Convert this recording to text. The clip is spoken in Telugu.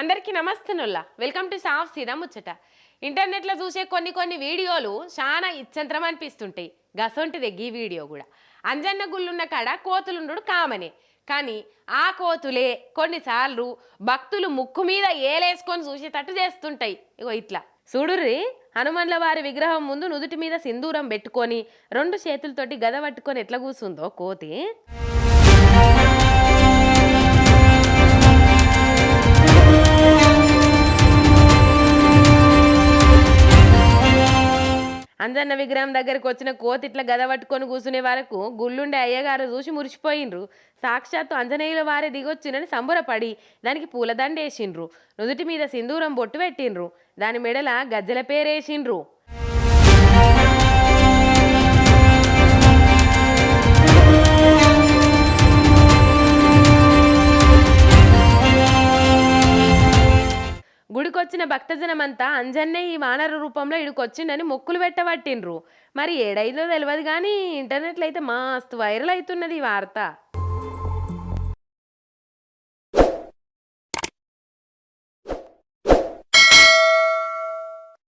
అందరికీ నమస్తేనుల్లా వెల్కమ్ టు సాఫ్ సీదా ముచ్చట. ఇంటర్నెట్లో చూసే కొన్ని వీడియోలు చాలా ఇచ్చంతరం అనిపిస్తుంటాయి. గసొంటిదే ఈ వీడియో కూడా. అంజన్న గుళ్ళున్న కాడ కోతులుండు కామనే, కానీ ఆ కోతులే కొన్నిసార్లు భక్తులు ముక్కు మీద ఏలేసుకొని చూసేటట్టు చేస్తుంటాయి. ఇగో ఇట్లా చూడుర్రి, హనుమన్ల వారి విగ్రహం ముందు నుదుటి మీద సింధూరం పెట్టుకొని 2 చేతులతోటి గద పట్టుకొని ఎట్లా కూర్చుందో కోతి. అంజన్న విగ్రహం దగ్గరికి వచ్చిన కోతి ఇట్లా గద పట్టుకొని కూర్చునే వరకు గుళ్ళుండే అయ్యగారు చూసి మురిసిపోయిండ్రు. సాక్షాత్తు ఆంజనేయుల వారే దిగొచ్చినని సంబరపడి దానికి పూలదండేసిండ్రు, నుదుటి మీద సింధూరం బొట్టు పెట్టిండ్రు, దాని మెడల గజ్జల పేరేసిండ్రు. గుడికొచ్చిన భక్తజనమంతా అంజన్నే ఈ వానర రూపంలో ఇడికొచ్చిండని మొక్కులు పెట్టబట్టిండ్రు. మరి ఏడైందో తెలియదు కానీ ఇంటర్నెట్లో అయితే మస్తు వైరల్ అవుతున్నది ఈ వార్త.